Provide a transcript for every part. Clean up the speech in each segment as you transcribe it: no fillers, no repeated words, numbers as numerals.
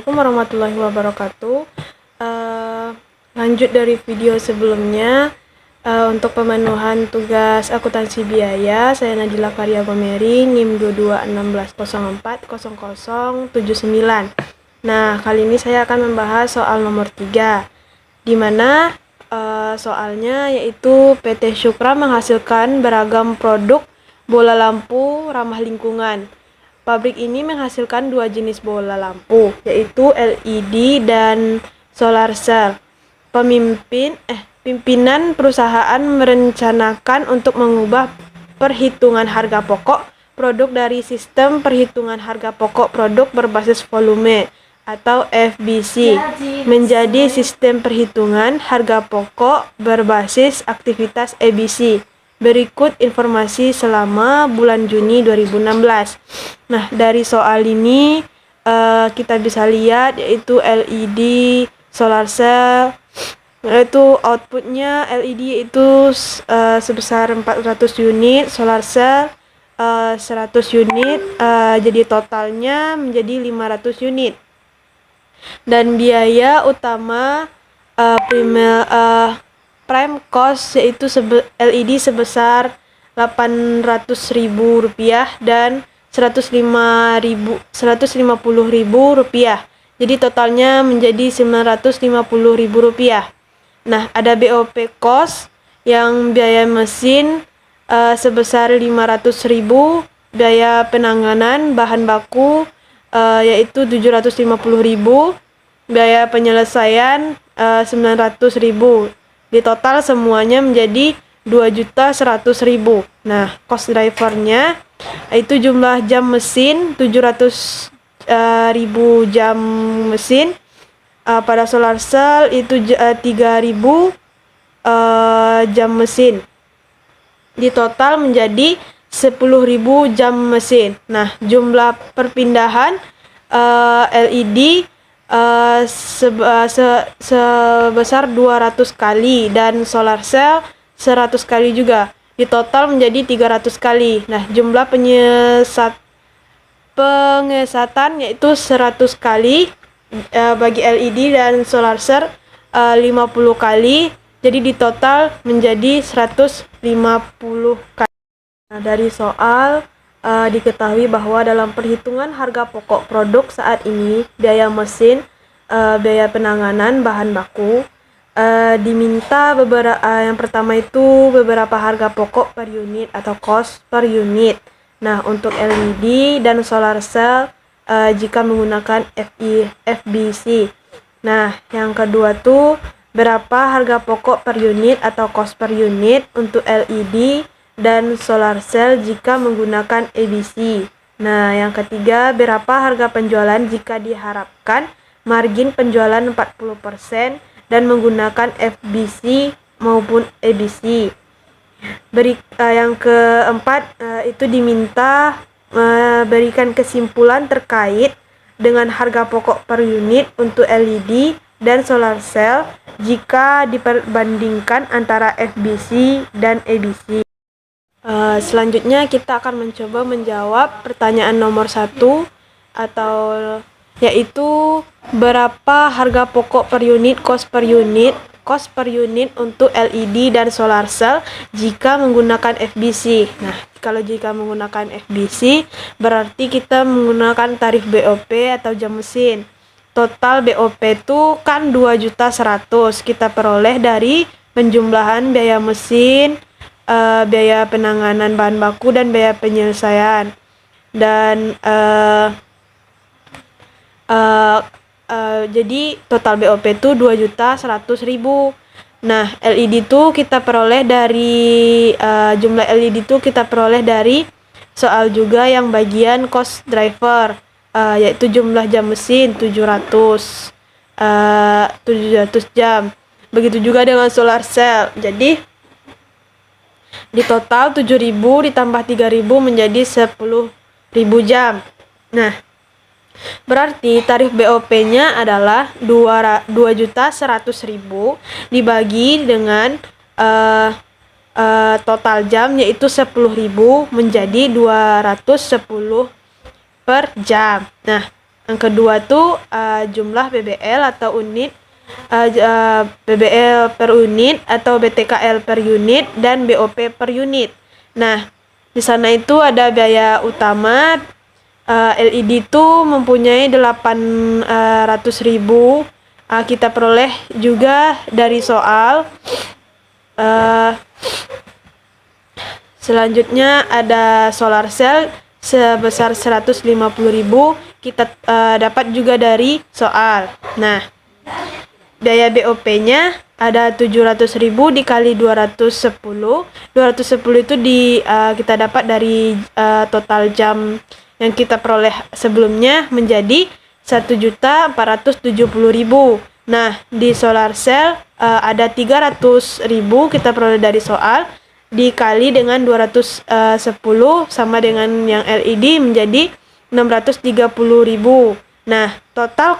Assalamualaikum warahmatullahi wabarakatuh. Lanjut dari video sebelumnya, untuk pemenuhan tugas akuntansi biaya, saya Nadila Faria Gomeri, NIM 2216040079. Nah, kali ini saya akan membahas soal nomor 3, di mana soalnya yaitu PT Syukra menghasilkan beragam produk bola lampu ramah lingkungan. Pabrik ini menghasilkan dua jenis bola lampu, yaitu LED dan solar cell. Pimpinan perusahaan merencanakan untuk mengubah perhitungan harga pokok produk dari sistem perhitungan harga pokok produk berbasis volume atau FBC menjadi sistem perhitungan harga pokok berbasis aktivitas ABC. Berikut informasi selama bulan Juni 2016. Nah, dari soal ini kita bisa lihat yaitu LED, solar cell, yaitu outputnya LED itu sebesar 400 unit, solar cell 100 unit, jadi totalnya menjadi 500 unit. Dan biaya utama prime cost yaitu LED sebesar Rp800.000 dan Rp150.000. Jadi totalnya menjadi Rp950.000. Nah, ada BOP cost yang biaya mesin sebesar Rp500.000, biaya penanganan bahan baku yaitu Rp750.000, biaya penyelesaian Rp900.000. Di total semuanya menjadi Rp2.100.000. Nah, cost drivernya itu jumlah jam mesin 700.000 jam mesin. Pada solar cell itu 3.000 jam mesin. Di total menjadi 10.000 jam mesin. Nah, jumlah perpindahan LED sebesar 200 kali dan solar cell 100 kali juga. Di total menjadi 300 kali. Nah, jumlah pengesatan yaitu 100 kali bagi LED dan solar cell 50 kali. Jadi di total menjadi 150 kali. Nah, dari soal diketahui bahwa dalam perhitungan harga pokok produk saat ini, biaya mesin, biaya penanganan bahan baku, diminta yang pertama itu beberapa harga pokok per unit atau cost per unit. Nah, untuk LED dan solar cell jika menggunakan FBC. Nah, yang kedua tuh berapa harga pokok per unit atau cost per unit untuk LED dan solar cell jika menggunakan ABC. Nah, yang ketiga, berapa harga penjualan jika diharapkan margin penjualan 40% dan menggunakan FBC maupun ABC. Yang keempat, itu diminta berikan kesimpulan terkait dengan harga pokok per unit untuk LED dan solar cell jika diperbandingkan antara FBC dan ABC. Selanjutnya kita akan mencoba menjawab pertanyaan nomor 1 atau yaitu berapa harga pokok per unit, cost per unit untuk LED dan solar cell jika menggunakan FBC. Nah, kalau jika menggunakan FBC berarti kita menggunakan tarif BOP atau jam mesin. Total BOP itu kan 2.100.000 kita peroleh dari penjumlahan biaya mesin, biaya penanganan bahan baku dan biaya penyelesaian. Dan jadi total BOP itu 2.100.000. Nah, LED itu kita peroleh dari jumlah LED itu kita peroleh dari soal juga yang bagian cost driver, yaitu jumlah jam mesin 700 jam. Begitu juga dengan solar cell. Jadi di total 7.000 ditambah 3.000 menjadi 10.000 jam. Nah, berarti tarif BOP-nya adalah 2.100.000 dibagi dengan total jam yaitu 10.000 menjadi 210 per jam. Nah, Yang kedua tuh jumlah BBL atau unit BBL per unit atau BTKL per unit dan BOP per unit. Nah, di sana itu ada biaya utama. LED itu mempunyai 800.000. Kita peroleh juga dari soal. Selanjutnya ada solar cell sebesar 150.000. Kita dapat juga dari soal. Nah, biaya BOP-nya ada 700.000 dikali 210. 210 itu kita dapat dari total jam yang kita peroleh sebelumnya menjadi 1.470.000. Nah, di solar cell ada 300.000 kita peroleh dari soal dikali dengan 210 sama dengan yang LED menjadi 630.000. Nah, total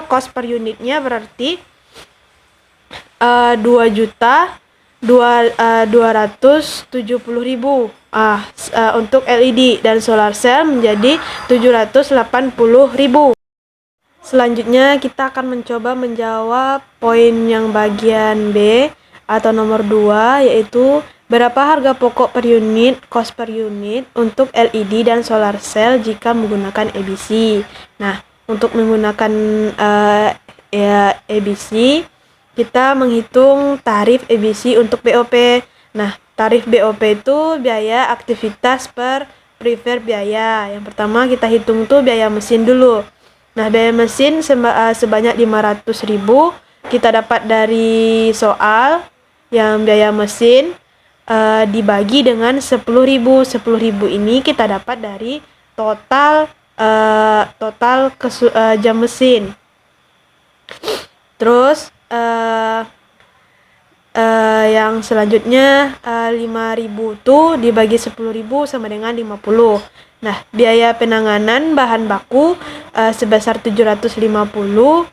cost per unitnya berarti 2.270.000 untuk LED dan solar cell menjadi 780.000. Selanjutnya kita akan mencoba menjawab poin yang bagian B atau nomor 2, yaitu berapa harga pokok per unit, cost per unit untuk LED dan solar cell jika menggunakan ABC. Nah, untuk menggunakan ABC, kita menghitung tarif ABC untuk BOP. Nah, tarif BOP itu biaya aktivitas per prefer biaya. Yang pertama kita hitung tuh biaya mesin dulu. Nah, biaya mesin sebanyak 500.000 kita dapat dari soal yang biaya mesin dibagi dengan 10.000. 10.000 ini kita dapat dari total jam mesin. Terus yang selanjutnya 5.000 tuh dibagi 10.000 sama dengan 50. Nah, biaya penanganan bahan baku sebesar 750.000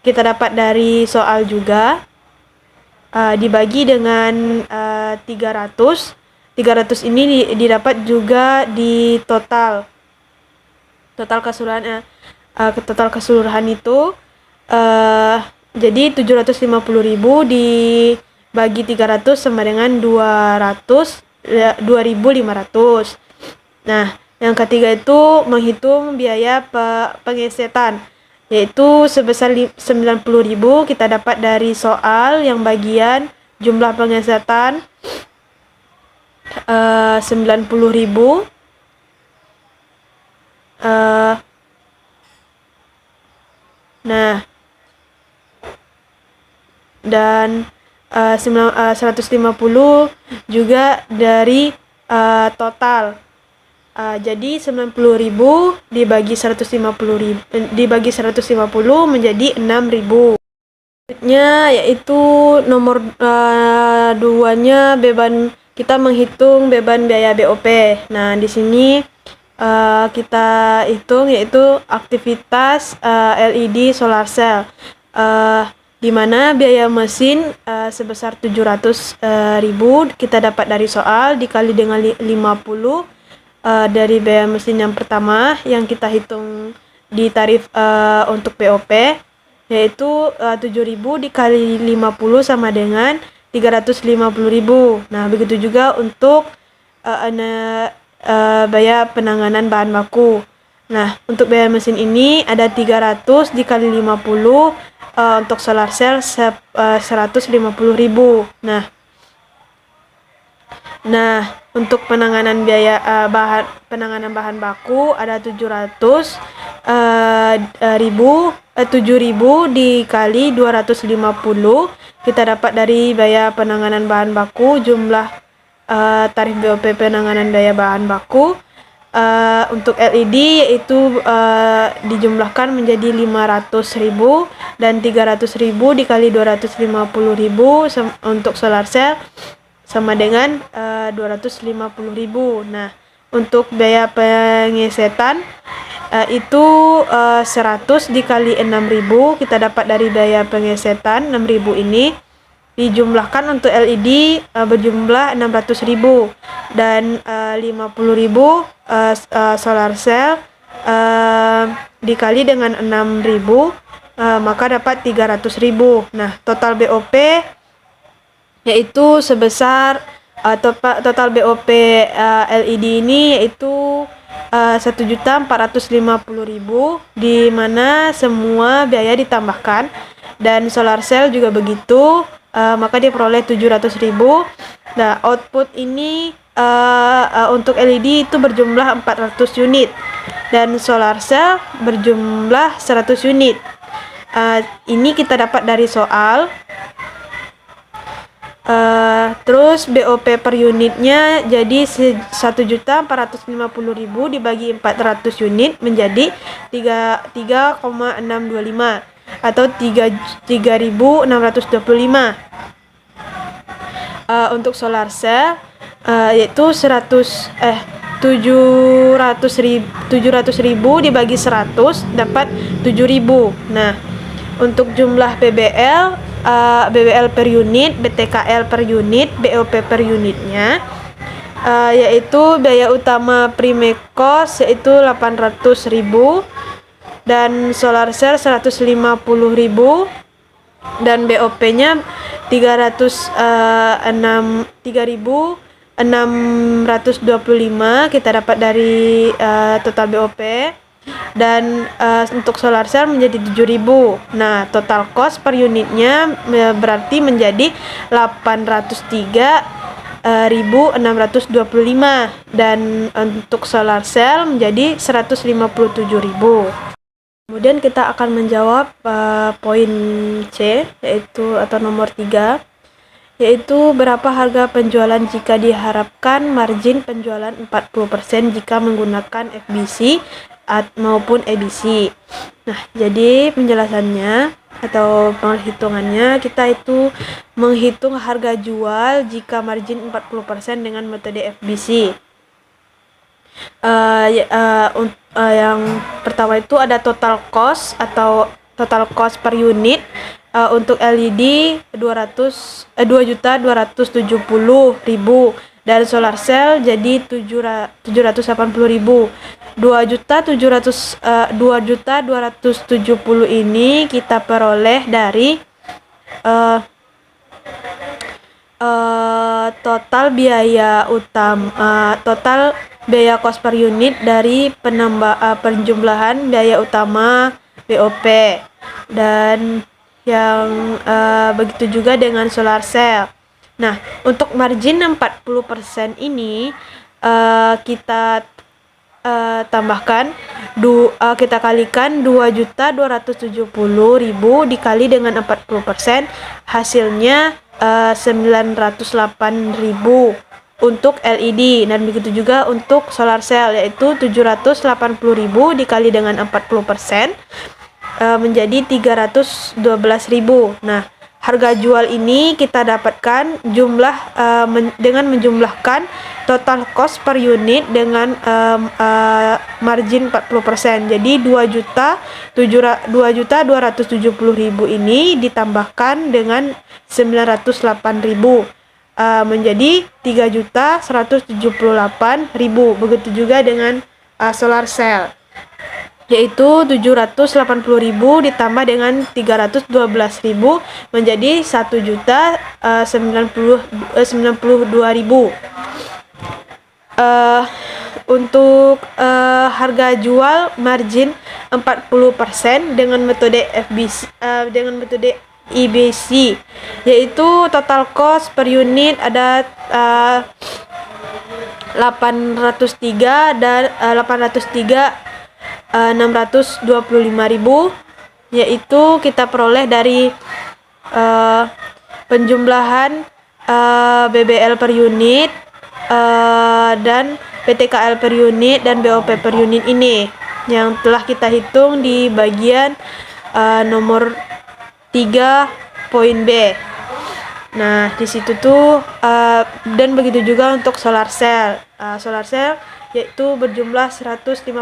kita dapat dari soal juga. Dibagi dengan 300. 300 ini didapat juga di total keseluruhan. Total keseluruhan itu jadi 750.000 dibagi 300 sama dengan 2.500. Nah, yang ketiga itu menghitung biaya pengesetan, yaitu sebesar 90.000 kita dapat dari soal yang bagian jumlah pengesetan 90.000. Nah, dan 150 juga dari total. Jadi 90.000 dibagi 150 menjadi 6.000. Selanjutnya yaitu nomor 2-nya beban, kita menghitung beban biaya BOP. Nah, di sini kita hitung yaitu aktivitas LED solar cell, di mana biaya mesin sebesar 700.000 kita dapat dari soal dikali dengan 50 dari biaya mesin yang pertama yang kita hitung di tarif untuk BOP, yaitu 7.000 dikali 50 sama dengan 350.000. Nah, begitu juga untuk biaya penanganan bahan baku. Nah, untuk biaya mesin ini ada 300 dikali 50 untuk solar cell 150.000. Nah, untuk penanganan biaya penanganan bahan baku ada 7.000 dikali 250 kita dapat dari biaya penanganan bahan baku jumlah tarif BOP penanganan biaya bahan baku. Untuk LED yaitu dijumlahkan menjadi 500.000 dan 300.000 dikali 250.000 untuk solar cell sama dengan 250.000. Nah, untuk biaya pengesetan itu 100 dikali 6.000 kita dapat dari biaya pengesetan 6.000 ini dijumlahkan untuk LED berjumlah 600.000 dan 50.000 solar cell dikali dengan 6.000, maka dapat 300.000. Nah, total BOP yaitu sebesar total BOP LED ini yaitu 1.450.000, di mana semua biaya ditambahkan, dan solar cell juga begitu, maka dia peroleh 700.000. Nah, output ini untuk LED itu berjumlah 400 unit dan solar cell berjumlah 100 unit. Ini kita dapat dari soal. Terus BOP per unitnya jadi 1.450.000 dibagi 400 unit menjadi 3,625 atau 3.625. Untuk solar cell yaitu 700.000 dibagi 100 dapat 7.000. Nah, untuk jumlah BBL per unit, BTKL per unit, BOP per unitnya yaitu biaya utama prime cost yaitu 800.000 dan solar cell 150.000 dan BOP-nya 3.625 kita dapat dari total BOP. Dan untuk solar cell menjadi 7.000. Nah, total cost per unitnya berarti menjadi 803.625 dan untuk solar cell menjadi 157.000. Kemudian kita akan menjawab poin C yaitu atau nomor 3, yaitu berapa harga penjualan jika diharapkan margin penjualan 40% jika menggunakan FBC maupun EBC. Nah, jadi penjelasannya atau penghitungannya, kita itu menghitung harga jual jika margin 40% dengan metode FBC. Yang pertama itu ada total cost atau total cost per unit. Untuk LED 2.270.000 dan solar cell jadi 780.000. 2.270 ini kita peroleh dari total biaya utama, total biaya cost per unit dari penjumlahan biaya utama BOP, dan yang begitu juga dengan solar cell. Nah, untuk margin 40% ini kita tambahkan kita kalikan 2.270.000 dikali dengan 40%, hasilnya 908.000 untuk LED, dan begitu juga untuk solar cell yaitu 780.000 dikali dengan 40% menjadi 312.000. Nah, harga jual ini kita dapatkan dengan menjumlahkan total cost per unit dengan margin 40%. Jadi 2.270.000 ini ditambahkan dengan 908.000 menjadi 3.178.000. Begitu juga dengan solar cell yaitu 780.000 ditambah dengan 312.000 menjadi 1.092.000. Untuk harga jual margin 40% dengan metode FBC dengan metode EBC yaitu total cost per unit ada 803 dan 625.000, yaitu kita peroleh dari penjumlahan BBL per unit dan PTKL per unit dan BOP per unit ini yang telah kita hitung di bagian nomor 3 poin B. Nah, di situ tuh dan begitu juga untuk solar cell. Solar cell yaitu berjumlah 157.000.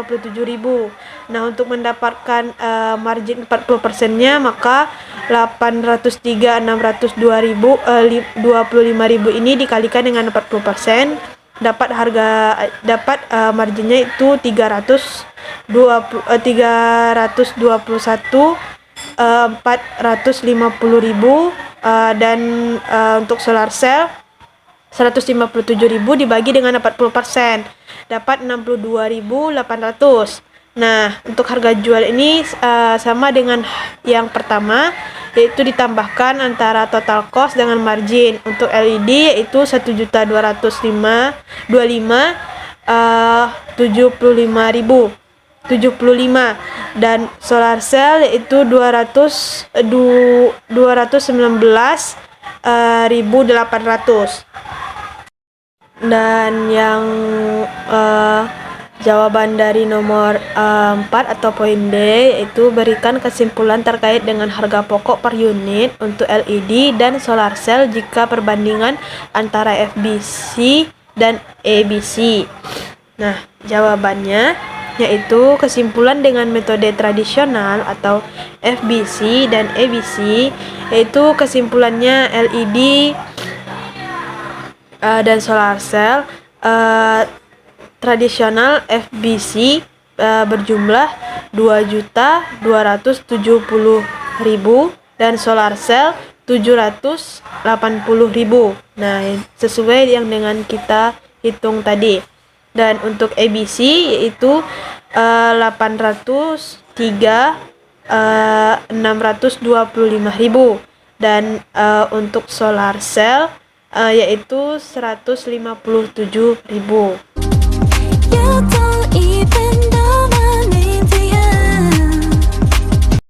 Nah, untuk mendapatkan margin 40%-nya maka 803.625.000 ini dikalikan dengan 40% dapat marginnya itu 321.450.000, dan untuk solar cell 157.000 dibagi dengan 40%, dapat 62.800. Nah, untuk harga jual ini sama dengan yang pertama, yaitu ditambahkan antara total cost dengan margin. Untuk LED yaitu 1.225.000 dan solar cell yaitu 219.800. Dan yang jawaban dari nomor 4 atau poin D yaitu berikan kesimpulan terkait dengan harga pokok per unit untuk LED dan solar cell jika perbandingan antara FBC dan ABC. Nah, jawabannya yaitu kesimpulan dengan metode tradisional atau FBC dan ABC, yaitu kesimpulannya LED dan solar cell tradisional FBC berjumlah 2.270.000 dan solar cell 780.000. Nah, sesuai yang dengan kita hitung tadi. Dan untuk ABC yaitu 625.000 dan untuk solar cell yaitu 157.000.